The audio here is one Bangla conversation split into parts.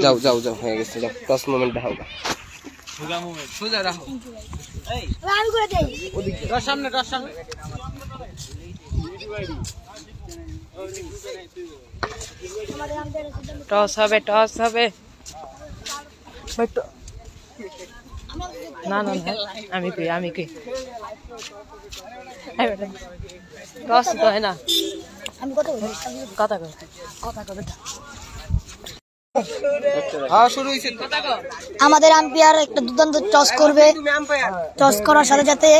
যাও যাও যাও হয়ে গেছে, যাও টস মোমেন্ট দেখাও। সোজা মোমেন্ট, সোজা রাখো। এই আমি করে দেই। ওদিকে টস সামনে, টস সামনে। টস হবে, টস হবে। না না না, আমি কই টস তো হয় না। আমি কত কথা কই হ্যাঁ শুরু হইছে। আমাদের আম্পায়ার একটা দুর্দান্ত টস করবে। টস করার সাথে সাথে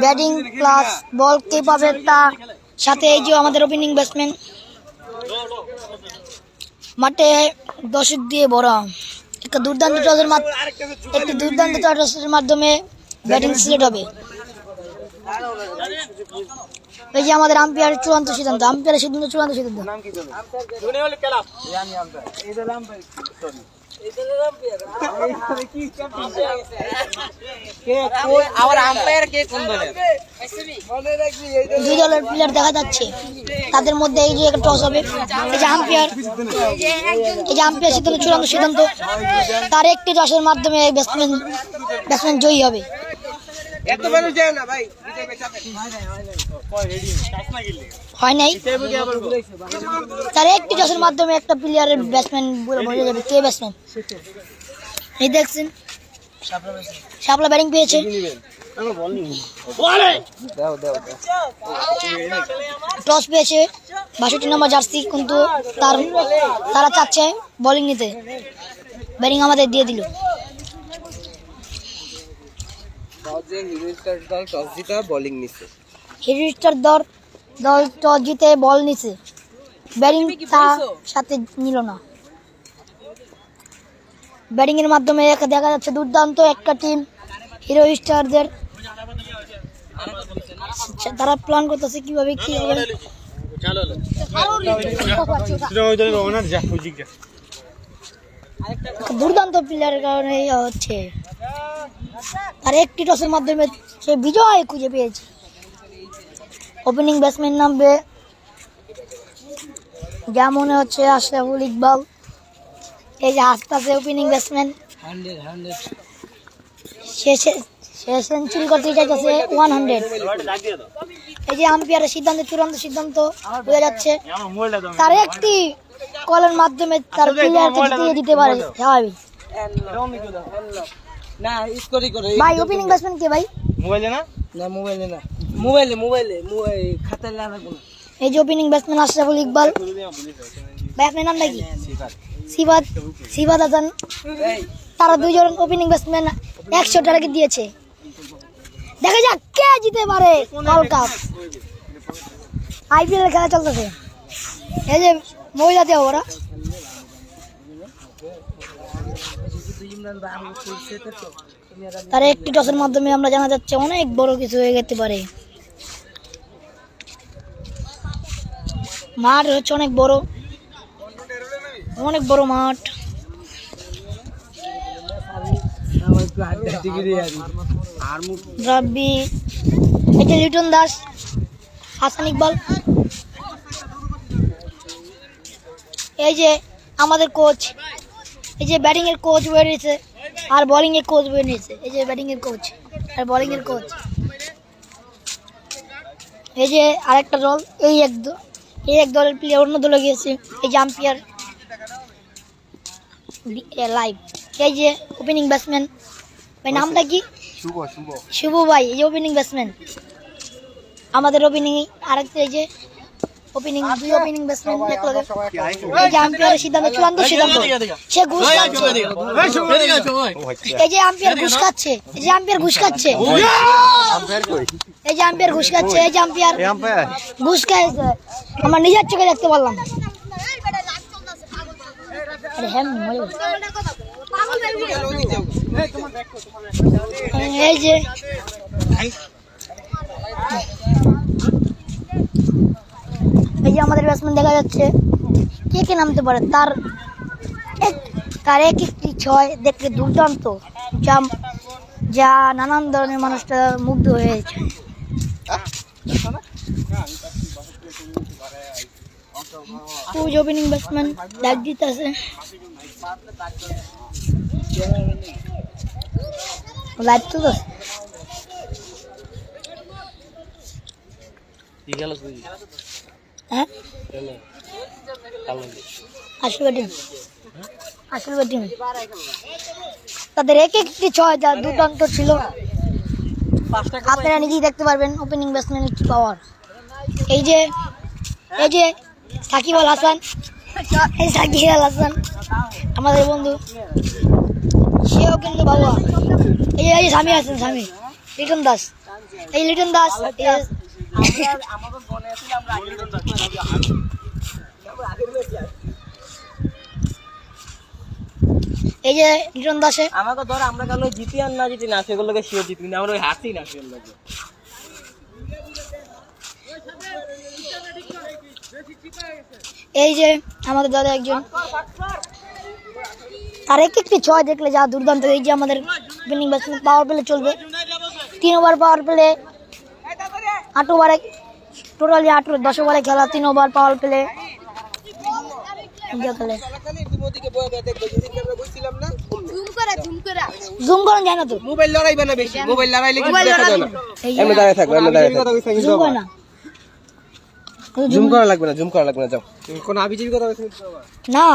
ব্যাটিং প্লাস বল কে পাবে তার সাথে এই যে আমাদের ওপেনিং ব্যাটসম্যান মাঠে দর্শক দিয়ে ভরা। একটা দুর্দান্ত টসের মাধ্যমে ব্যাটিং সিলেক্ট হবে। এই যে আমাদের আম্পায়ারের চূড়ান্ত সিদ্ধান্ত, আম্পায়ারের সিদ্ধান্ত চূড়ান্ত সিদ্ধান্ত। দুই দলের প্লেয়ার দেখা যাচ্ছে, তাদের মধ্যে এই যে একটা টস হবে। এই যে আম্পায়ার সিদ্ধান্ত চূড়ান্ত সিদ্ধান্ত, তার একটি টসের মাধ্যমে ব্যাটসম্যান জয়ী হবে। হয় নাই, তার একটি টসের মাধ্যমে একটা প্লেয়ারের ব্যাটসম্যান বোঝা যাবে কে ব্যাটসম্যান। এই দেখছেন শাপলা ব্যাটিং পেয়েছে। টস পেয়েছে 62 নম্বর জার্সি, কিন্তু তারা চাচ্ছে বোলিং নিতে, ব্যাটিং আমাদের দিয়ে দিল। হিরো স্টার দল টস জিতে বল নিছে, ব্যাটিং তার সাথে নিল না। ব্যাটিং এর মাধ্যমে দেখা যাচ্ছে দুর্দান্ত একটা টিম হিরো স্টারদের। তারা প্ল্যান করতেছে কিভাবে কি হবে। দুর্দান্ত প্লেয়ারের কারণে হচ্ছে, আর একটি টসের মাধ্যমে সে বিজয় খুঁজে পেয়েছে। ওপেনিং ব্যাটসম্যান নামবে যা মনে হচ্ছে আশরাফুল ইকবাল। এই যে আস্তে ওপেনিং ব্যাটসম্যান সে সেঞ্চুরি করতে চাইছে 100। এই যে আম্পায়ারের সিদ্ধান্ত চূড়ান্ত সিদ্ধান্ত হয়ে যাচ্ছে, তার একটি কলের মাধ্যমে তার প্লেয়ারকে জিতিয়ে দিতে পারে স্বাভাবিক। ভাই ওপেনিং ব্যাটসম্যান কে ভাই? মোবাইলে না, না মোবাইলে না, মোবাইলে খাতায় লাগবে না। এই যে ওপেনিং ব্যাটসম্যান আশরাফুল ইকবাল। ভাই আপনার নামটা কি? সিবাদ হাসান। তারা দুইজন ওপেনিং ব্যাটসম্যান 100 টার্গেট দিয়েছে। দেখা যাক কে জিতে পারে ওয়ার্ল্ড কাপ। আইপিএল খেলা চলতেছে, এই যে মহিলাতে ওরা। তার একটি টসের মাধ্যমে আমরা জানা যাচ্ছে অনেক বড় কিছু হয়ে যেতে পারে। মাঠ হচ্ছে অনেক বড় মাঠ। রাব্বি, এই যে লিটন দাস, হাসান ইকবাল। এই যে আমাদের কোচ, এই যে ব্যাটিং এর কোচ বের হয়েছে আর বোলিং এর কোচ বের হয়েছে। এই যে ব্যাটিং এর কোচ আর বোলিং এর কোচ। এই যে আরেকটা দল, এই এক দলের প্লেয়ার অন্য দলে গিয়েছে। এই যে আম্পায়ার লাইভ। এই যে ওপেনিং ব্যাটসম্যান, ভাই নামটা কি? শুভ ভাই। এই যে ওপেনিং ব্যাটসম্যান আমাদের ওপেনিং। আরেকটা এই যে ওপেনিং, দুই ওপেনিং ব্যাটসম্যান একলগে। এই যে আম্পায়ারের সিদ্ধান্ত চূড়ান্ত সিদ্ধান্ত, সে ঘুষ খাচ্ছে। এই যে আম্পায়ার ঘুষ খাচ্ছে, এই যে আম্পায়ার ঘুষ খাচ্ছে, এই যে আম্পায়ার ঘুষ খাচ্ছে, এই যে আম্পায়ার ঘুষ খাইছে। আমার নিজের চোখে দেখতে পারলাম। এই যে আমাদের ব্যাটসম্যান দেখা যাচ্ছে কে নামতে পারে। তার এক একটি ছয় দেখতে দুর্দান্ত, যা নানান ধরনের মানুষটা মুগ্ধ হয়েছে। ওপেনিং ব্যাটসম্যান ডাক দিতেছে। লাইভ তো হ্যাঁ আসল ব্যাটিং তাদের এক একটি ছয় যা দুর্দান্ত ছিল। আপনারা নিজেই দেখতে পারবেন ওপেনিং ব্যাটসম্যানের কি পাওয়ার। এই যে সাকিব আল হাসান, আমাদের বন্ধু, সেও কিন্তু বাবা। এই যে স্বামী আছেন, স্বামী লিটন দাস, এই লিটন দাস এই যে লিটন দাসে আমাকে ধর আমরা কালো জিতি আর না জিতি না সেগুলোকে শিওর জিতবি না, আমরা ওই হাসি না শিওর লাগে। এই যে আমাদের দাদা একজন, তার এক একটি ছয় দেখলে যা দুর্দান্ত। এই যে আমাদের ওপেনিং ব্যাটসম্যান পাওয়ার প্লে চলবে 3 ওভার পাওয়ার প্লে, 8 ওভারে টোটালি 10 ওভারে খেলা, 3 ওভার পাওয়ার প্লে। জুম করেন যায় না তো, মোবাইল লড়াইবে না বেশি, মোবাইল লড়াইলে কি দেখা যায় না। এমনি দাঁড়ায় থাকবে, এমনি দাঁড়ায় থাকবে, জুম করে না, জুম করা লাগবে না, জুম করা লাগবে না। যাও কোন আবিজির কথা বলছিস না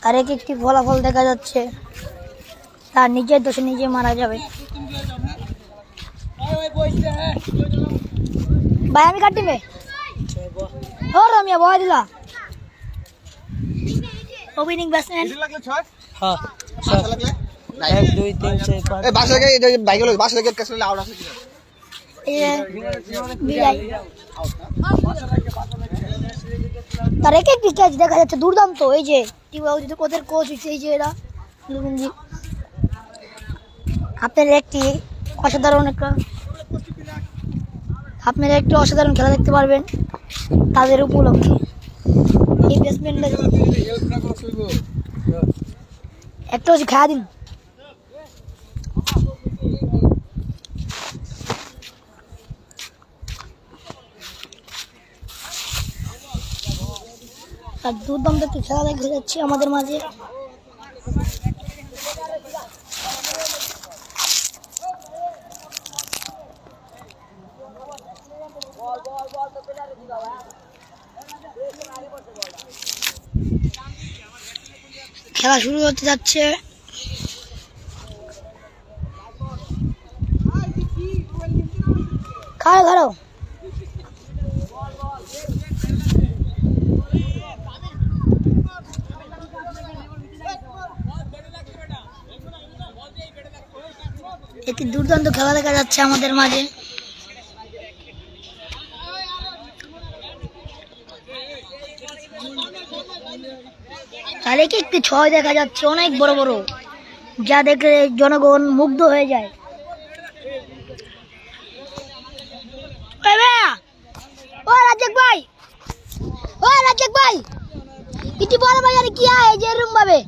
তার এক একটি ফলাফল দেখা যাচ্ছে, তার নিজের দোষে নিজে মারা যাবে। ভাই আমি কাটিবে ও রমিয়া বয় দিলা ওপেনিং ব্যাটসম্যান। হ্যাঁ 1 2 3 4 5 এই বাসা থেকে এই বাইক হলো, বাসা থেকে কাছে আউট আছে কি তার এক একটি ক্যাচ দেখা যাচ্ছে দুর্দান্ত। এই যে ওদের কোচ হচ্ছে এই যে এরা আপনারা একটি অসাধারণ খেলা দেখতে পারবেন তাদের উপলক্ষে। এই ব্যাটসম্যানটা একটা হচ্ছে খেয়া দিন। আর দুর্দান্ত একটি খেলা দেখা যাচ্ছে আমাদের মাঝে। খেলা শুরু হতে যাচ্ছে। খাও একটি দুর্দান্ত খেলা দেখা যাচ্ছে আমাদের মাঝে। তাহলে কি একটি ছয় দেখা যাচ্ছে অনেক বড় বড়, যা দেখলে জনগণ মুগ্ধ হয়ে যায়। ও রাজ্জাক ভাই কিছু বড় ভাই আর কি হয় যে এরকম ভাবে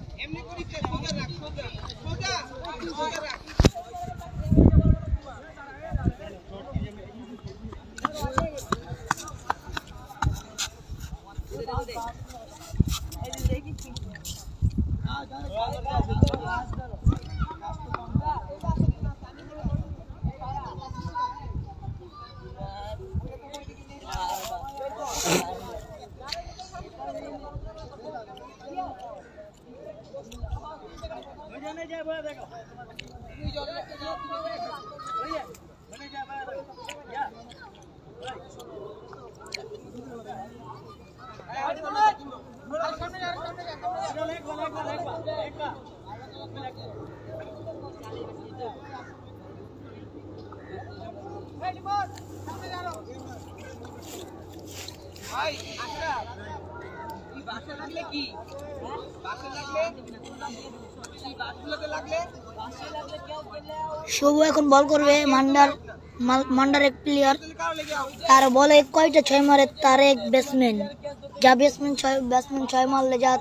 শুভ এখন বল করবে। মান্ডার এক প্লেয়ার, তার বলে কয়টা ছয় মারে তার এক ব্যাটসম্যান, যা ব্যাটসম্যান ছয় মারলে যা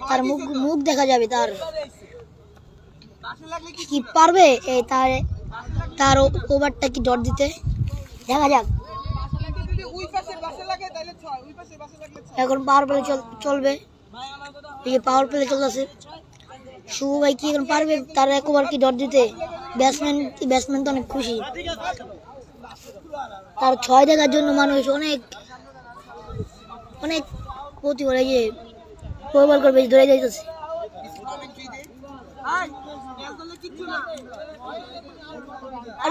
তার মুখ দেখা যাবে, তার কি পারবে তার ওভারটা কি ডট দিতে, দেখা যাক। এখন পাওয়ার প্লে চলবে, পাওয়ার প্লে চলতেছে। শুভ ভাই কি এখন পারবে তার এক ওভার কি ডট দিতে? ব্যাটসম্যান তো অনেক খুশি, তার 6 দেখার জন্য মানুষ অনেক অনেক ক্ষতি করে, যে বল করবে ধরে যাইতেছে।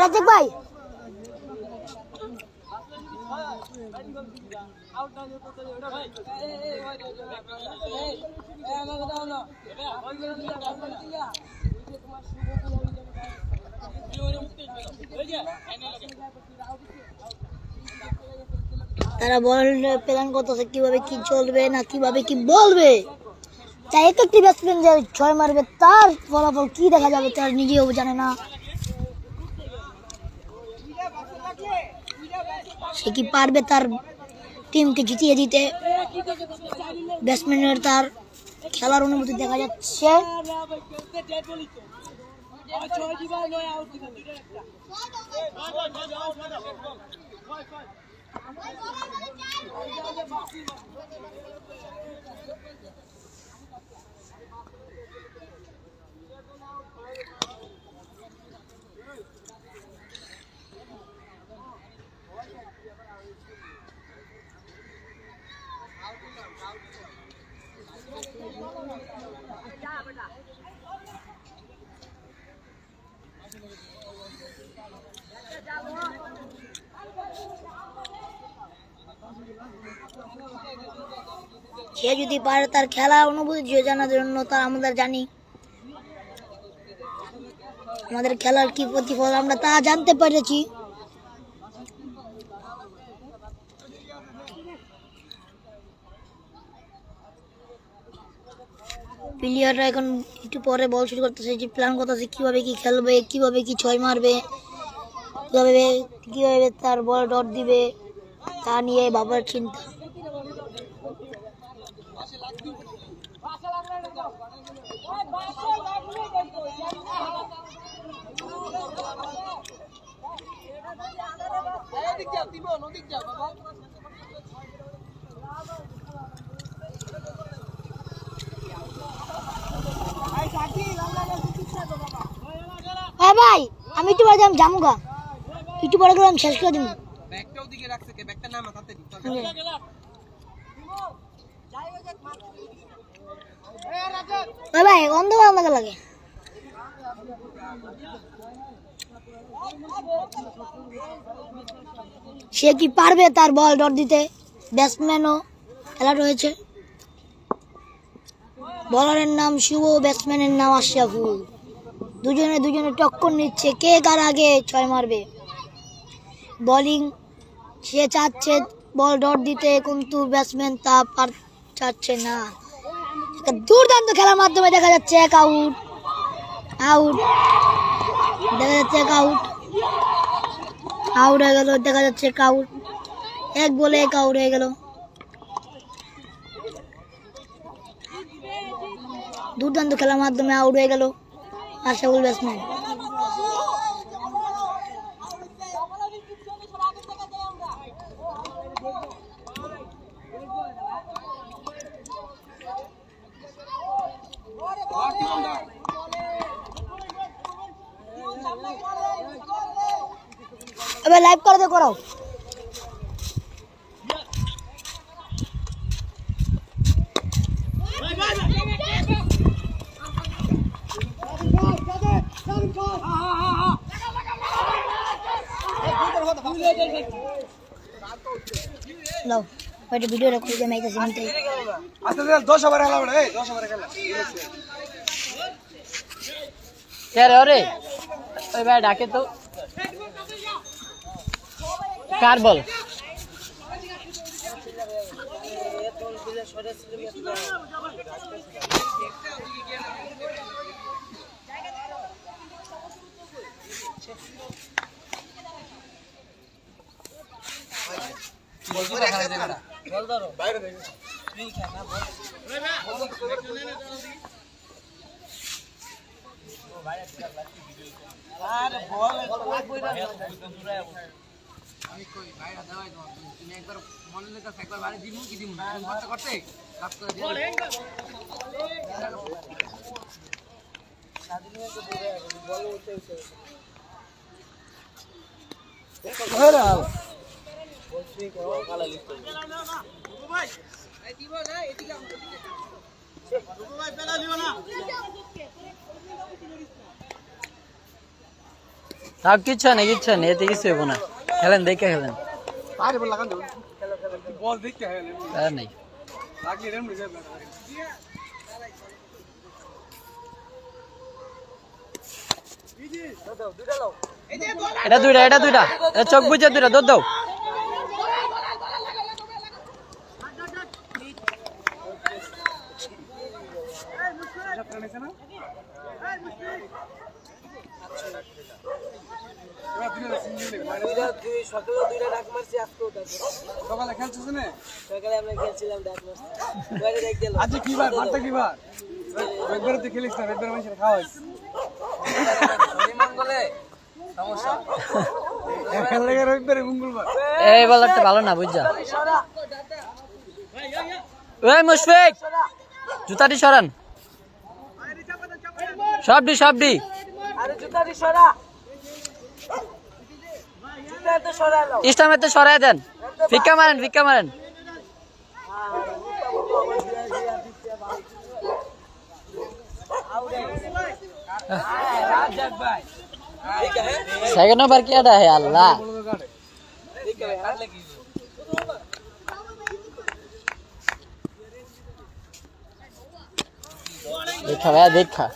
রাজ্জাক ভাই তারা বল প্ল্যান করতেছে কিভাবে কি চলবে না কিভাবে কি বলবে। তাই এক একটি ব্যাটসম্যান যে 6 মারবে তার ফলাফল কি দেখা যাবে তার নিজেও জানে না। সে কি পারবে তার টিমকে জিতিয়ে দিতে? ব্যাটসম্যানের তার খেলার অনুভূতি দেখা যাচ্ছে। সে যদি পারে তার খেলার অনুভূতি জানার জন্য তার আমরা জানি আমাদের খেলার কি প্রতিফল আমরা তা জানতে পেরেছি। প্লেয়াররা এখন একটু পরে বল শুরু করতেছে, যে প্ল্যান করতেছে কিভাবে কি খেলবে, কিভাবে কি 6 মারবে, কিভাবে তার বল ডট দিবে তা নিয়ে ভাবার চিন্তা। ভাই আমি একটু পরে যামুগা, একটু পরে গেলাম শেষ করে দিব। ভাই অন্ধকার লাগে। সে কি পারবে তার বল ডট দিতে? ব্যাটসম্যানও খেলা রয়েছে, বলারের নাম শুভ, ব্যাটসম্যানের নাম আশরাফুল। দুজনে টক্কর নিচ্ছে কে কার আগে 6 মারবে। বোলিং সে চাচ্ছে বল ডট দিতে, কিন্তু ব্যাটসম্যান তা চাচ্ছে না। দুর্দান্ত খেলার মাধ্যমে দেখা যাচ্ছে এক আউট দেখা যাচ্ছে এক আউট হয়ে গেল, দেখা যাচ্ছে এক আউট, এক বলে এক আউট হয়ে গেল। দুর্দান্ত খেলার মাধ্যমে আউট হয়ে গেল আশরাফুল ব্যাটসম্যান। अबे लाइव कर दे कराओ। लो बैठ वीडियो रखो जे मैं कैसे मिलते আচ্ছা 10 ওভার খেলা বড়, এই 10 ওভার খেলা কে রে ওরে ওই ভাই ডাকে তো কার বল বল ধরো বাইরে দেখো তুই খেলা বল আরে বল আমি কই ভাইরা দেওয়াই তোমার তুমি একবার মনে নিতে একবার বাড়ি দিমু কি দিমু করতে করতে লাভ করে দিও বলো উঠে উঠে হেরা বলছি কেউ কালা লিখতে ভাই এই দিব না এদিকে ভাই পেলা দিও না সব কিছু নেই এতে কিছু হইব না খেলেন দেখে খেলেন আরে বল লাগান দাও বল দেখতে হেলে আর নাই লাগলে রেম নিয়ে যাবে দাও দুইটা লাও এটা দুইটা চোখ বুঝে দুইটা দৌড় দাও সকালে দুইটা ডাক মারছি আজকেও ডাক সকালে খেলছিস না সকালে আমরা খেলছিলাম ডাক মারছি বাইরে দেখ দিলাম আজ কি বার মারতে কি বার একবার তো খেলিস না একবার মানুষের খাওয়াইস মঙ্গলে সমস্যা খেললে রবিবারে মঙ্গলবার এই বলারটা ভালো না বুঝছা ওই মুশফিক জুতাটি সরান সবডি আরে জুতাটি সরা জুতা তো সরালো ইসলামের তো সরাই দেন ভিক্ষা মারেন সেকেন্ড ওভার কি আটা হে আল্লাহ দেখা ভাইয়া দেখা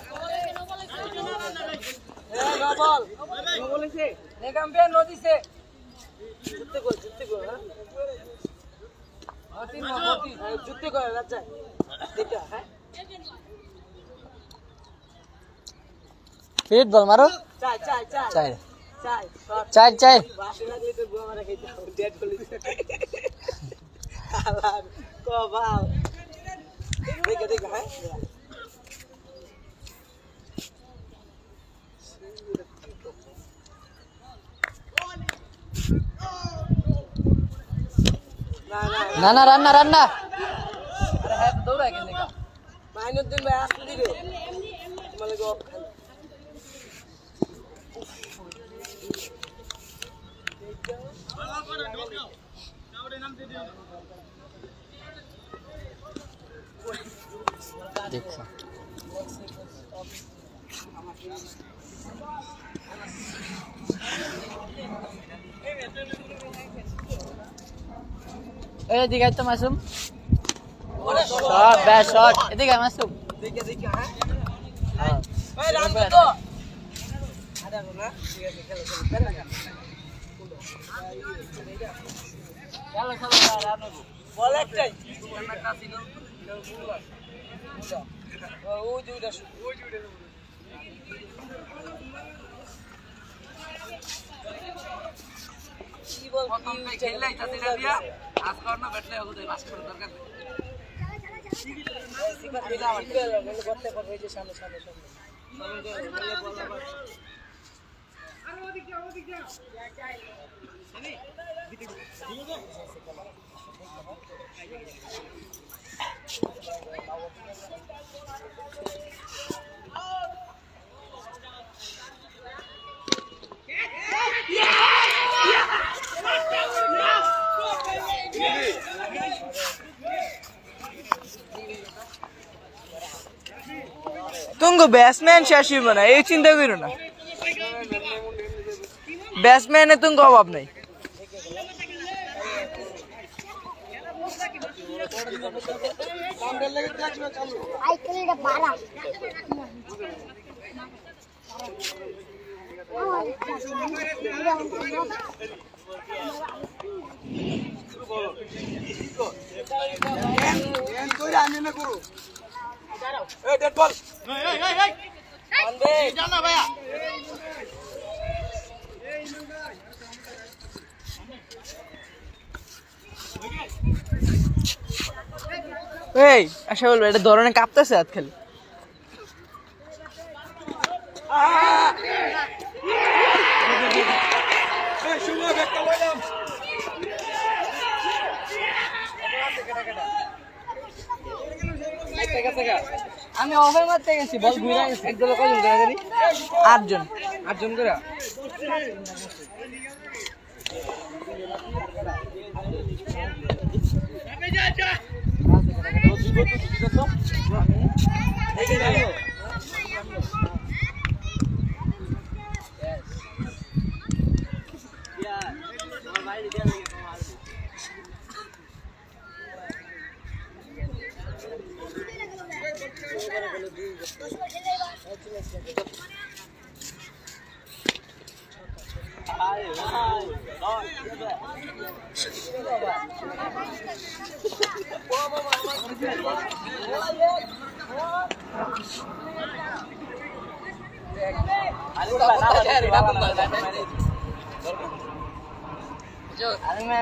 নেগাম্বিয়া নদীছে জুতে কো জুতে কো রাজা দেখা হ্যাঁ ফিট বল মারো চাই বাসে লাগলে তো গোয়া মারা খাইতে হবে ডেড বলি আল্লাহ কো বাল দেখা হ্যাঁ না রান্না আরে হ্যাঁ দৌড়া কেন দেখা মাইনুদ্দিন ভাই আসতে দিবে তোমালে গো খান দেখো এদিকে তো মাসুম শট ব্যাট শট এদিকে মাসুম দেখে হ্যাঁ ভাই রান তো আরে না ঠিক আছে খেলো বেলা খেলো রান বল একটাই ও দুইটা কি বল কি খেললাই তাতে দিয়া আজ করনা ব্যাটলে হবে পাস করার দরকার নেই সিকার দিলা বলে করতে পারবে যে সামনে সামনে বলে বল আবার আরে ওদিক যা আমি तुमको बैट्समैन शशि बना ये चिंता करो ना बैट्समैन है तुमको अभाव नहीं डेड बॉल जाना भैया এই আশা বলবো এটা ধরনের কাঁপতেছে হাত খালি শুভ ব্যাকটা বললাম আমি অফার মারতে গেছি বল ঘুরে গেছে একদম কয়জন করে জানি 8 জন 8 জন করে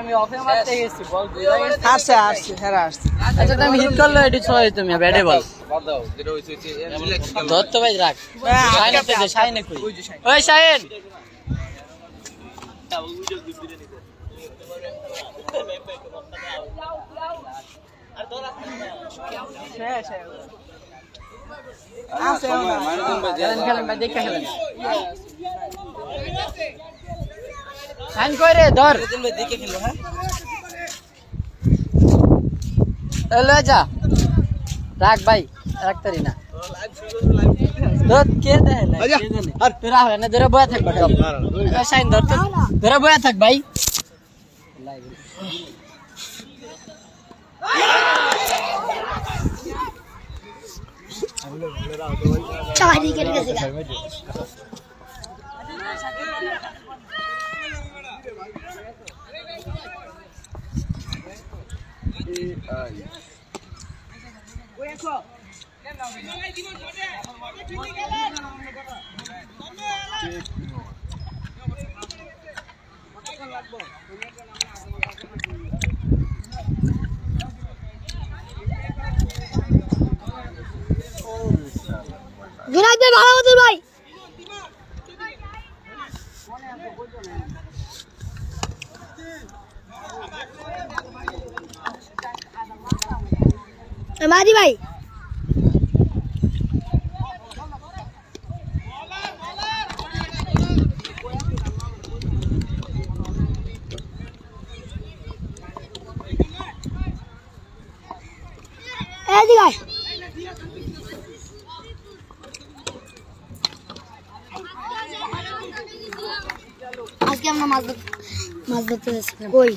আমি অফার মারতে গেছি বল ঘুরে গেছে আসছে আসছে হ্যাঁ আসছে আচ্ছা তুমি হিট করলে এটি ছয় তুমি ব্যাটে বল বাদ দাও যেটা হইছে রিল্যাক্স ধর তো ভাই রাখ শাইন তে শাইনে কই ওই শাইন খেলেন ভাই দেখে খেলেন শাইন কই রে ধর দেখে খেলো হ্যাঁ এলো যা রাখ ভাই রাখতারি না ধর কে দেয় না কে জানে আর তোরা হবে না ধরে বয়া থাক বাটা শাইন ধর তো ধরে বয়া থাক ভাই চারি কেটে গেছে জোনাক ভাই ভালো মতো ভাই মাদি ভাই এদিকে আয় আজকে আমরা মাছ ধরতে যাচ্ছি কই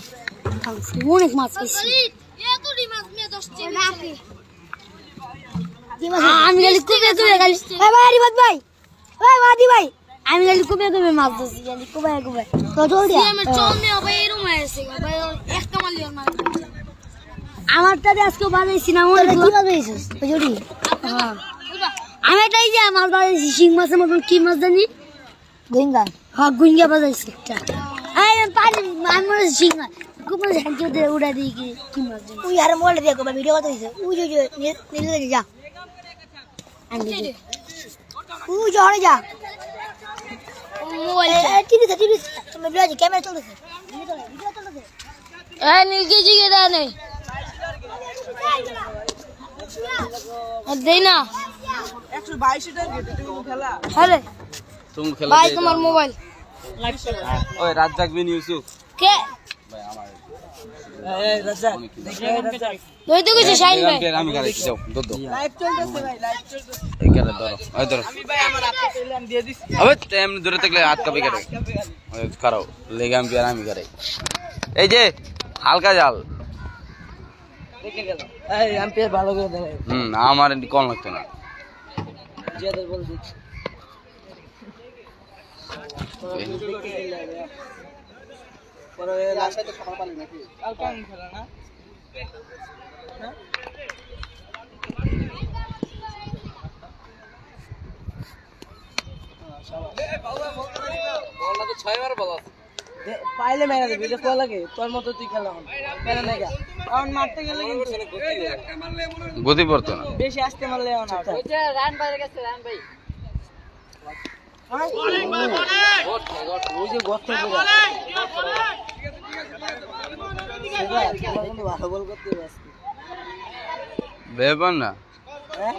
অনেক মাছ পেয়েছি আমি খালি কুপে কুপে খালি ভাই রিবাদ ভাই ভাই মাদি ভাই আমি খালি কুপে কুপে মাছ ধরছি খালি কুপে কুপে তো জলদি আমারটাতে আজকে বানাইছি না অনেক কি বানাইছিস জড়ি হ্যাঁ আমি এটাই যে মাছ বানাইছি শিং মাছের মতন কি মাছ জানি গুইঙ্গা হ্যাঁ গুইঙ্গা বাজাইছি একটা আমি পানি আমি মনে শিং মাছ কুপে ঝাঁকিয়ে দিয়ে উড়া দিয়ে কি মাছ জানি ওই আর মোবাইল দিয়ে কবে ভিডিও কত হইছে ওই যে নীল যা ওই জড়ে যা মোবাইল টিভি তুমি ভিডিও ক্যামেরা চলতেছে ভিডিও চলতেছে এই নীল কি জিগে দা নেই দেই না 122 টাকা গেটে তুমি খেলা আরে তুমি খেলা ভাই তোমার মোবাইল ওই রাজ্জাক বিন ইউসুফ কে ভাই আমার এই রাজ্জাক দেখে রাজ্জাক তুই তো কিছু শাইন ভাই আমি গাড়ি যাও দদ লাইভ চলতেছে ভাই লাইভ চলতেছে এই গেলে ধরো ওই ধরো আমি ভাই আমার আপনি পেলাম দিয়ে দিছি আবে এমনি ধরে থাকলে হাত কাঁপে গেলে ওই খারাও লেগে আমি করে এই যে হালকা জাল দেখে গেল এই আম্পায়ার ভালো করে দেয় আমার কম লাগতো না জিয়াদের বল দিচ্ছি পরে লাস্টে তো খাবার পানি নাকি কালকে আমি খেলা না বলটা তো 6 বার বল পাইলে মেরে দিবি এটা কোয়া লাগে তোর মতো তুই খেলা হন মেরে নেগা কারণ মারতে গেলে কিন্তু গতি পড়তো না বেশি আসতে মারলে না ওই যে রান বাইরে গেছে রান ভাই ওই যে গর্ত পুরো কিন্তু ভালো বল করতে ব্যস্ত বেপন না হ্যাঁ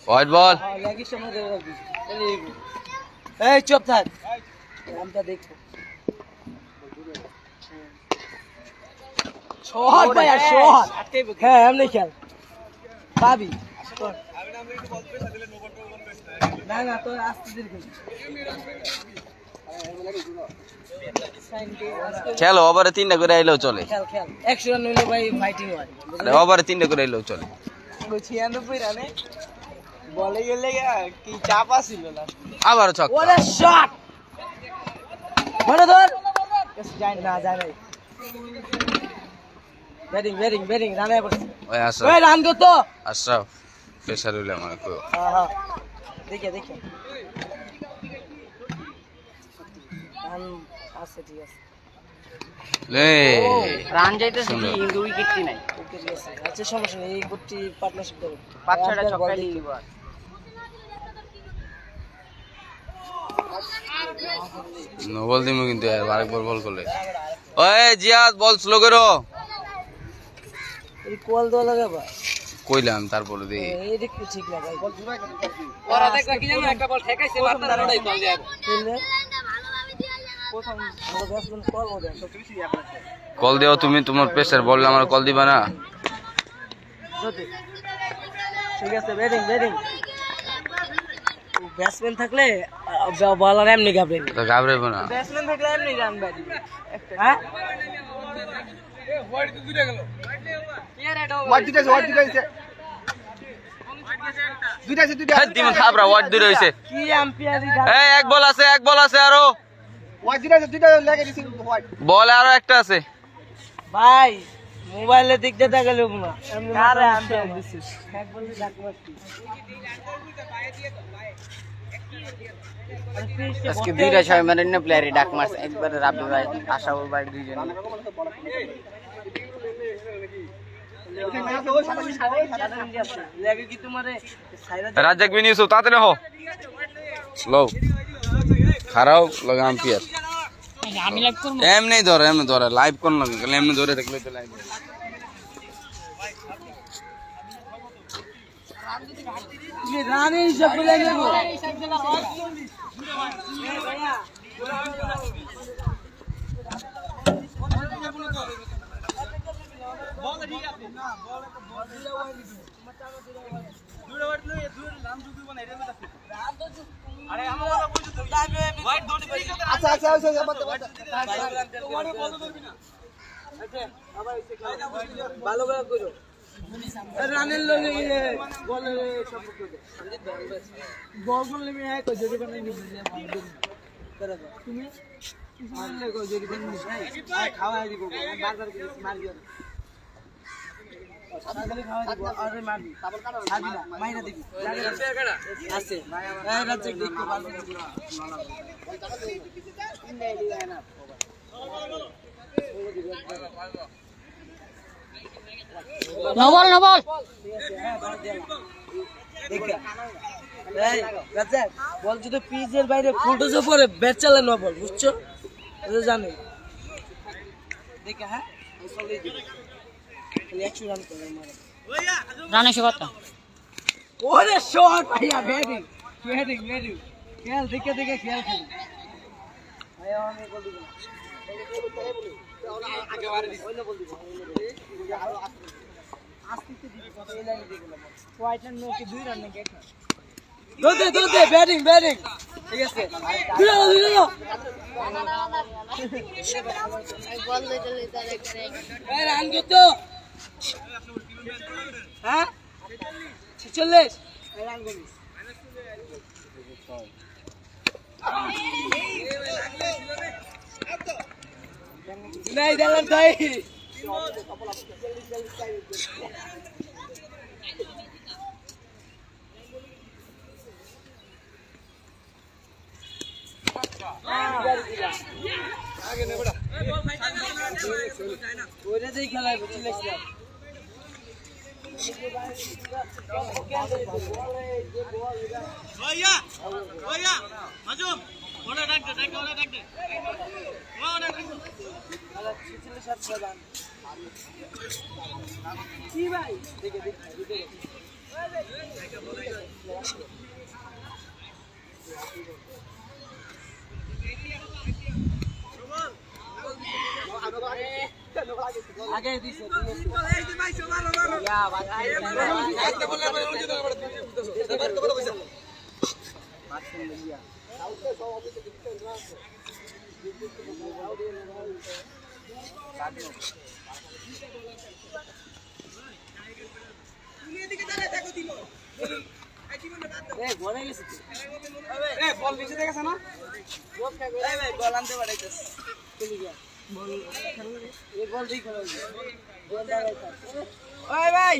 হোয়াইট বল লাগিস সময় দেব এই চুপ থাক আমটা দেখো শট ভাই শট হ্যাঁ এমনি খেল পাবি না না তোর আস্তে ধীরে খেলো ওভারে 3টা করে আইলেও চলে খেল খেল 100 রান হইলো ভাই ফাইটিং হয় আরে ওভারে 3টা করে আইলেও চলে 96 রানে বলে গেলে কি চাপ আছিল লাস্ট আবার ছক্কা ওরে শট বড় ধর যায় না ব্যাটিং রানে পড়ছে ওই ওই রান কত আশরাফ প্রেসার হইলে আমার কই হ্যাঁ দেখে রান আছে ঠিক আছে লে রান যাইতেছে কিন্তু উইকেটই নাই উইকেট গেছে আচ্ছা সমস্যা নেই এই গুটি পার্টনারশিপ করো 5-6টা ছক্কা দিয়ে দিব নো বল দিমু কিন্তু আরেকবার বল করলে ওই জিয়াদ বল স্লো করো এই কল দেওয়া লাগে ভাই কইলাম তারপরে দেই এই দিক ঠিক না ভাই ওরা দেখবা কি জানো একটা বল ঠেকাইছে মাথার রড়াই কল যায় খেললে প্রথম আমরা ব্যাটসম্যান কল মধ্যে সবকিছু আপনার কল দিও তুমি তোমার প্রেসার বললে আমার কল দিবা না ঠিক আছে ব্যাটিং ব্যাটসম্যান থাকলে বলার এমনি গাবরে তো ঘাবড়াইবো না ব্যাটসম্যান থাকলে এমনি রান বাড়ি হ্যাঁ দিমু খাবরা ওয়াট দূরে হইছে কি আম্পায়ারি এই এক বল আছে আরো বল আরো একটা আছে ভাই মোবাইলে দেখতে থাকলে না আরে আম্পায়ার দিছিস এক বললে ডাক মারছি আজকে দুইটা 6 মারেন না প্লেয়ারই ডাক মারছে একবারে রাব্বি ভাই আশাউল ভাই দুইজন লাগে কি তোমারে রাজ্জাক বিন ইউসুফ তাড়াতাড়ি হো স্লো খারাও লাগা আম্পায়ার আমি লাইক করব এমনি ধরে লাইভ কোন লাগে এমনি ধরে দেখলে তো লাইভ তুমি রানে হিসাব করে নেবো ভালো করে করো রানের লগে বলের সম্পর্ক বল করলে আমি এক যদি বানাই নিব তুমি মারলে কই যদি বানাই নিব খাওয়াই দিব বাজার করে মার দিও সাদা খাওয়াই দিব আরে মারবি সাদি না মাইরা দিবি আছে এই রাজ্যে দেখতে পারবি নো বল বল যদি পিচের বাইরে ফুটে পরে ব্যাট চালানো বল বুঝছো জানো দেখে হ্যাঁ রান এসে কত ওরে শট ভাইয়া ব্যাটিং খেল দেখে খেল খেলি ভাইয়া আমি বল দিব আগে বারে দিই বল দিব আস্তে দিবি কত এই লাইনে দিয়ে গেল হোয়াইট রান কি 2 রান নাকি একটা দে ব্যাটিং ঠিক আছে দুই বল দিলে তার একটা এই রান কত হ্যাঁ 46 এই রান কত নাই দালান তাই আগে নে বড়া ওরে দেই খেলায় বুঝছিলাম ভাইয়া মাজুম আগে দিছে বল বেশি দেখেছ না বল আনতে পারাইতেছ বল দিই খেলো ওই ভাই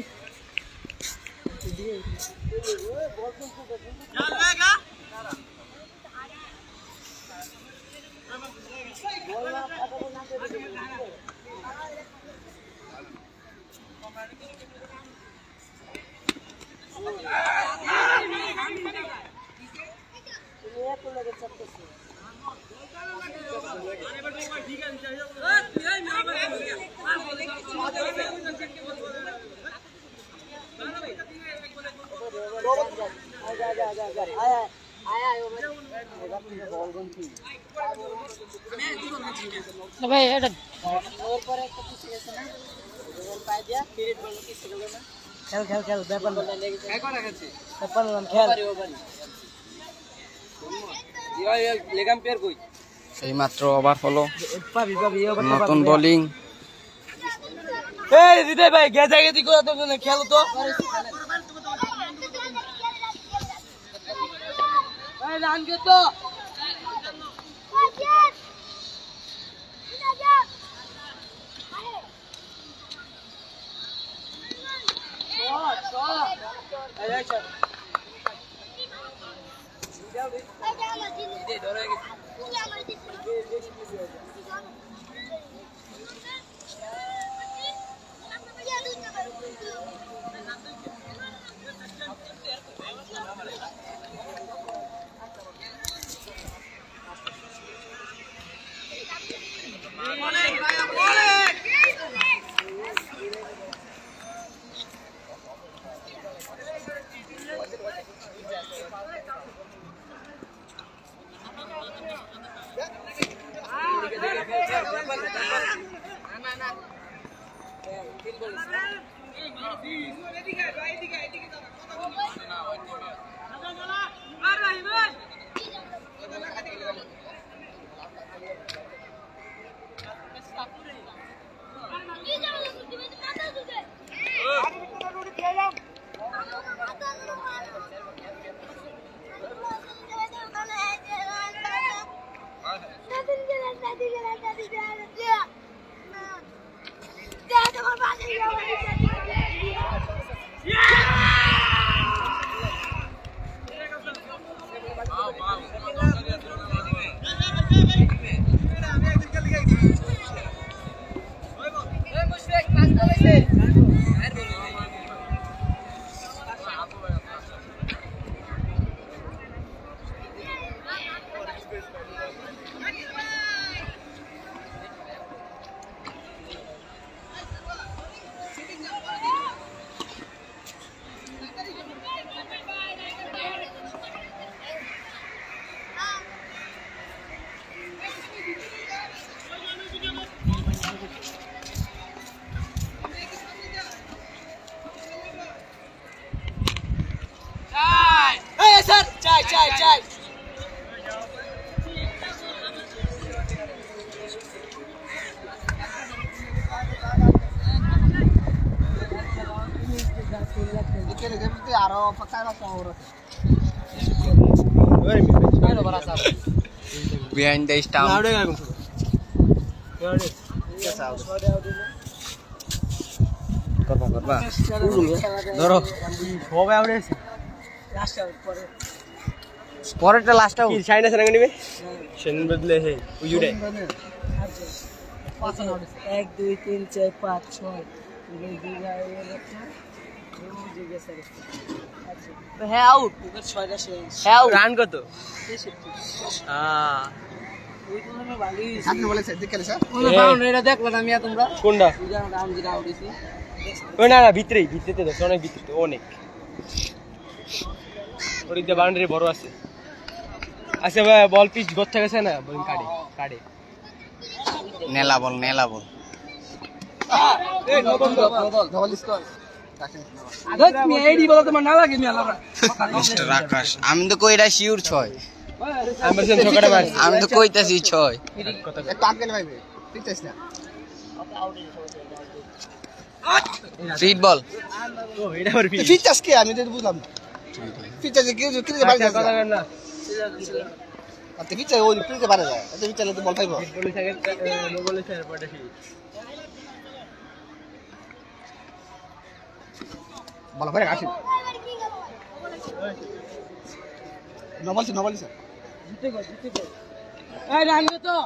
ভাই এটা ওর পরে একটা কিছু গেছে না ওর পায় দিয়া ক্রিকেট বল কি ছিল না খেল খেল খেল ব্যাপার বল লেগে যায় কয়টা গেছে ব্যাপার খেল লেগাম পেয়ার কই এই মাত্র ওভার হলো পাবি পাবি নতুন বোলিং এই হৃদয় ভাই গেজা গেজি করে তো খেলো তো এই রান কে তো behind the stump করবা ধরো হবে আউট হইছে লাস্ট আউট পরে পরেরটা লাস্ট আউট কি চাইনা সেনা নিবে সেন বদলে হে উজুড়ে 1 2 3 4 5 6 এই দুই গায়ে একটা রোজ গেছে হ্যাঁ আউট ওদের 6টা শেষ হ্যাঁ আউট রান কত 63 আহ ওই টুর্নামেন্টে ভালোই হয়েছে আপনি বলেছে দেখে স্যার ওই বাউন্ডারিটা দেখলা না মিয়া তোমরা কোনটা ওই জায়গাটা আমি যেটা আউট হয়েছি ওই না না ভিতরেই ভিতরেতে দেখো অনেক ভিতরে অনেক ওর দিকে বাউন্ডারি বড় আছে আচ্ছা ভাই বল পিচ গচ্ছা গেছে না বল কাটে কাটে নেলা বল ডবল স্কোর আদত মি আইডি বলো তোমার না লাগে মি আলাদা মিস্টার আকাশ আমি তো কইরা শিওর 6 আমি বলছেন ছকাটা মার আমি তো কইতাছি 6 একটু আগে ভাইবে ঠিক আছে না ফিট বল ও এটা আর পিচ ফিচার্স কি আমি তো বুঝলাম না ফিচার্স কি কি বাড়ি আচ্ছা কথা যায় বল না আচ্ছা ফিচার ওই ফিচার বাড়ি যায় আচ্ছা ফিচার তো বল পাইবো বলে থাকে নো বলে স্যার পড়ে ফিচ বল বাইরে আসি নবল স্যার জিতে গো এই রান তো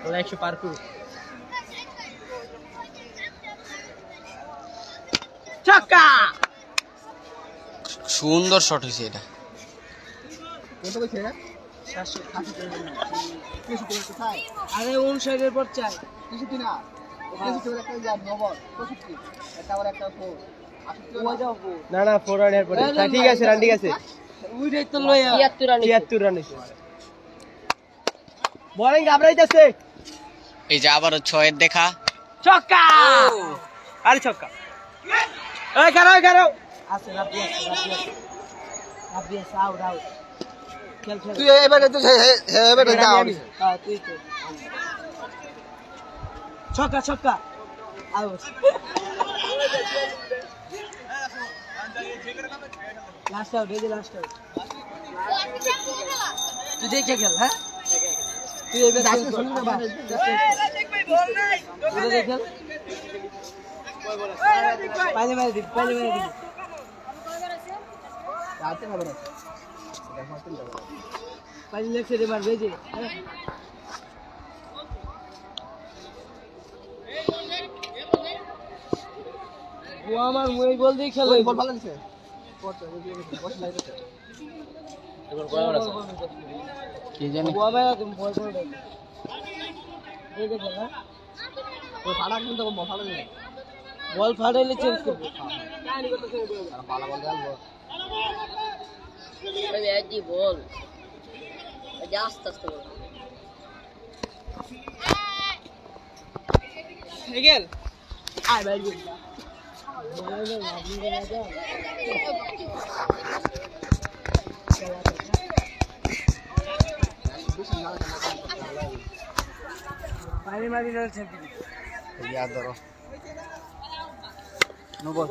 ওরা 100 পার করু ছক্কা সুন্দর শট হইছে এটা কত কইছে 700 কিছু তো খাই আরে 59 এর পর চাই কিছু কি না কিছু তো একটা যা নবল 65 এটা আবার একটা ফোর ওয়া যাও না না 4 রানের পরে ঠিক আছে রান ঠিক আছে উইটাই তো লইয়া 73 রান 73 রান হইছে বোলিং ঘাবড়াইতেছে এই যে আবারও 6 এর দেখা ছক্কা আরে ছক্কা এই কারো আছে রাব্বি আছে আউট খেল তুই এবারে তো এবারে দাও হ্যাঁ তুই তো ছক্কা আউট লাস্ট আউট এই যে লাস্ট আউট তুই দেখে খেল হ্যাঁ তুই এবার খেল শুনি না ভাই দেখে পাইলে মারি দি রাতে হবে না পাইলে লেখছে রে মারবে যে ও আমার মই বল দিয়ে খেলো বল ভালো দিছে কি জানি ও আমার তুমি বল করে দাও এই দেখো না ওই ফাড়া কিন্তু বল ফাড়া দিছে বল ফাটাইলে চেঞ্জ করবে পালা বল দেন ওই এজি বল এজি আস্তে আস্তে বল নিগেল আয় বাইরে বাইরে মারি না চ্যাম্পিয়ন ইয়াদ ধরো নবল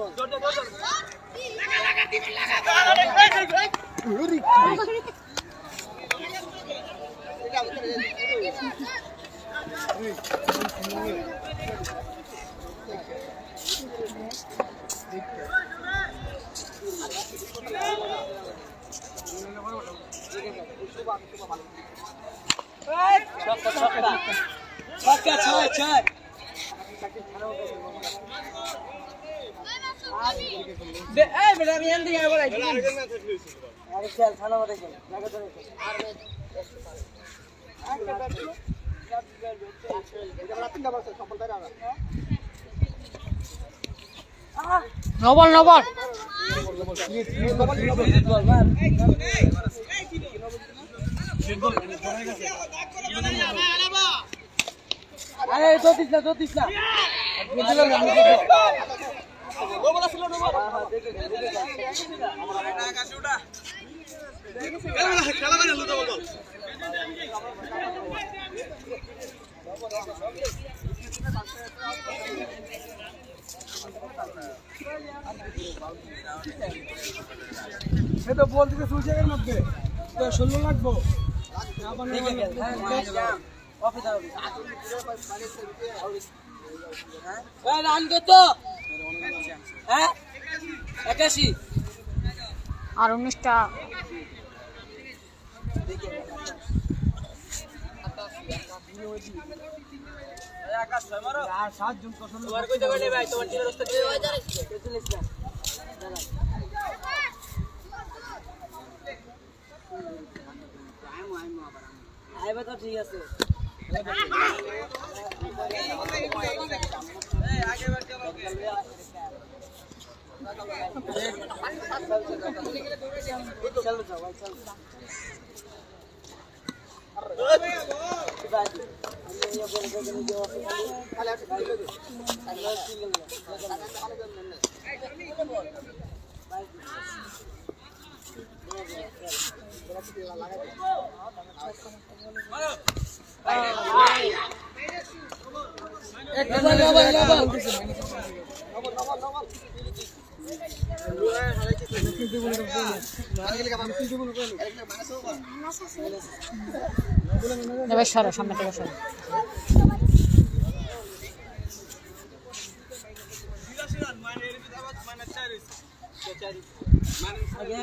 ছক্কা ছয় এই বেটা আমি এন্ড দিয়ে বলাই আরে খেল খানা মতে খেল লাগা ধরে নবল আরে দোতিস না তো বল দিতে সুইচের মধ্যে তো 16 লাগবো রান কত হ্যাঁ 81 আর 19টা আর 7 জন পছন্দ তোমার কইতে বলে ভাই তোমার টিমের অবস্থা কি আইবা তো ঠিক আছে ভাই সরো সামনে থেকে সরো আগে